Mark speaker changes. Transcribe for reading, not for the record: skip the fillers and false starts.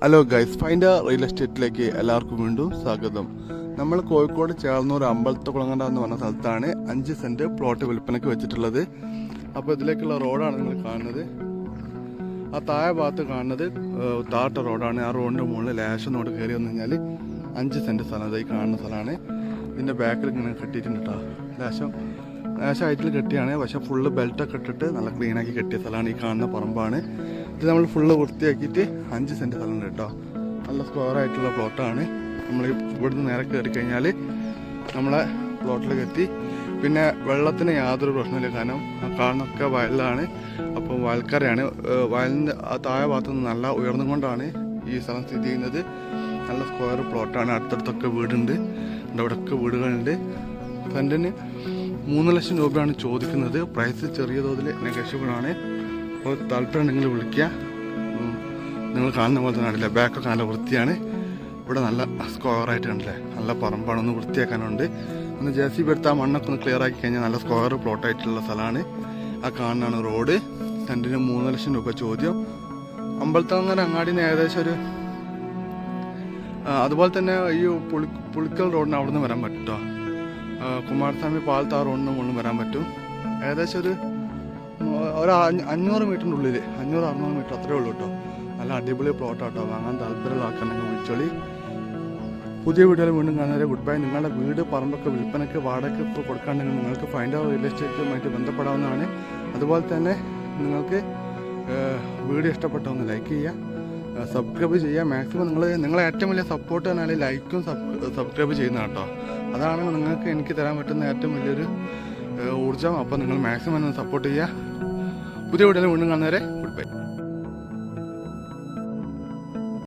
Speaker 1: Hello guys, find real എസ്റ്റേറ്റിലേക്ക് എല്ലാവർക്കും വീണ്ടും സ്വാഗതം. നമ്മൾ കോഴിക്കോട് ചേർന്നൂർ അമ്പലത്തുകുളങ്ങര എന്ന് പറഞ്ഞ സ്ഥലത്താണ് 5 സെന്റ് പ്ലോട്ട് വിൽപ്പനയ്ക്ക് വെച്ചിട്ടുള്ളത്. അപ്പോൾ ഇതിലേക്കുള്ള റോഡാണ് നിങ്ങൾ കാണുന്നത്. ആ താഴെ ഭാഗത്ത് കാണുന്നത് താട്ട റോഡാണ്. ആ റോഡിൻ്റെ മുകളിൽ ലേശം നോട്ട് കയറി വന്നു കഴിഞ്ഞാൽ 5 സെന്റ് സ്ഥലം ഈ കാണുന്ന സ്ഥലമാണ്. ഇതിൻ്റെ ബാക്കിൽ ഇങ്ങനെ കെട്ടിയിട്ടുണ്ട് കേട്ടോ. ലേശം ഹൈറ്റിൽ കെട്ടിയാണ്, പക്ഷേ ഫുള്ള് ബെൽറ്റൊക്കെ ഇട്ടിട്ട് നല്ല ക്ലീനാക്കി കെട്ടിയ സ്ഥലമാണ്. ഈ കാണുന്ന പറമ്പാണ്. ഇത് നമ്മൾ ഫുള്ള് വൃത്തിയാക്കിയിട്ട് 5 സെന്റ് സ്ഥലമുണ്ട് കേട്ടോ. നല്ല സ്ക്വയറായിട്ടുള്ള പ്ലോട്ടാണ്. നമ്മൾ ഇവിടുന്ന് നേരെ കയറി കഴിഞ്ഞാൽ നമ്മളെ പ്ലോട്ടിലേക്ക് എത്തി. പിന്നെ വെള്ളത്തിന് യാതൊരു പ്രശ്നമില്ല, കാരണം കാണുന്നൊക്കെ വയലിലാണ്. അപ്പോൾ വയൽക്കരയാണ്. വയലിൻ്റെ ആ താഴെ ഭാഗത്തുനിന്ന് നല്ല ഉയർന്നുകൊണ്ടാണ് ഈ സ്ഥലം സ്ഥിതി ചെയ്യുന്നത്. നല്ല സ്ക്വയർ പ്ലോട്ടാണ്. അടുത്തടുത്തൊക്കെ വീടുണ്ട്, അവിടെയൊക്കെ വീടുകളുണ്ട്. സെൻറ്റിന് 3 ലക്ഷം രൂപയാണ് ചോദിക്കുന്നത്. പ്രൈസ് ചെറിയ തോതിൽ നെഗോഷ്യബിൾ ആണ്. അപ്പോൾ താല്പര്യം നിങ്ങൾ വിളിക്കുക. നിങ്ങൾ കാണുന്ന പോലെ തന്നെ അടില്ല, ബാക്കൊക്കെ നല്ല വൃത്തിയാണ്. ഇവിടെ നല്ല സ്ക്വയറായിട്ട് കണ്ടില്ലേ, നല്ല പറമ്പാണ്. ഒന്ന് വൃത്തിയാക്കാനുണ്ട്. ഒന്ന് JCB എടുത്ത് ആ മണ്ണൊക്കെ ഒന്ന് ക്ലിയർ ആക്കി കഴിഞ്ഞാൽ നല്ല സ്ക്വയർ പ്ലോട്ടായിട്ടുള്ള സ്ഥലമാണ്. ആ കാണുന്നതാണ് റോഡ്. സെൻറ്റിന് 3 ലക്ഷം രൂപ ചോദ്യം. അമ്പലത്തങ്ങര അങ്ങാടിയിൽ നിന്ന് ഏകദേശം ഒരു അതുപോലെ തന്നെ ഈ പുളിക്കൽ റോഡിന് അവിടെ നിന്ന് വരാൻ പറ്റും കേട്ടോ. കുമാരസ്വാമി പാലത്ത് ആ റോഡിന് മുകളിൽ വരാൻ പറ്റും. ഏകദേശം ഒരു 500 മീറ്ററിൻ്റെ ഉള്ളിൽ, 500-600 മീറ്റർ അത്രേ ഉള്ളൂ കേട്ടോ. നല്ല അടിപൊളി പ്ലോട്ടാട്ടോ. വാങ്ങാൻ താല്പര്യമുള്ള ആൾക്കാരെങ്കിൽ വിളിച്ചോളി. പുതിയ വീഡിയോയിൽ വീണ്ടും കാണുന്നവരെ ഗുഡ് ബൈ. നിങ്ങളുടെ വീട് പറമ്പൊക്കെ വിൽപ്പനയ്ക്ക് വാടകയ്ക്ക് ഇപ്പോൾ കൊടുക്കാണ്ടെങ്കിൽ നിങ്ങൾക്ക് ഫൈൻഡ് റിയൽ എസ്റ്റേറ്റുമായിട്ട് ബന്ധപ്പെടാവുന്നതാണ്. അതുപോലെ തന്നെ നിങ്ങൾക്ക് വീഡിയോ ഇഷ്ടപ്പെട്ടൊന്ന് ലൈക്ക് ചെയ്യുക, സബ്സ്ക്രൈബ് ചെയ്യുക. മാക്സിമം നിങ്ങളെ ഏറ്റവും വലിയ സപ്പോർട്ട് പറഞ്ഞാൽ ലൈക്കും സബ്സ്ക്രൈബ് ചെയ്യുന്ന കേട്ടോ. അതാണ് നിങ്ങൾക്ക് എനിക്ക് തരാൻ പറ്റുന്ന ഏറ്റവും വലിയൊരു ഊർജ്ജം. അപ്പോൾ നിങ്ങൾ മാക്സിമം ഒന്ന് സപ്പോർട്ട് ചെയ്യുക. പുതിയ വീഡിയോയിൽ വീണ്ടും കാണുന്നവരെ ഗുഡ് ബൈ.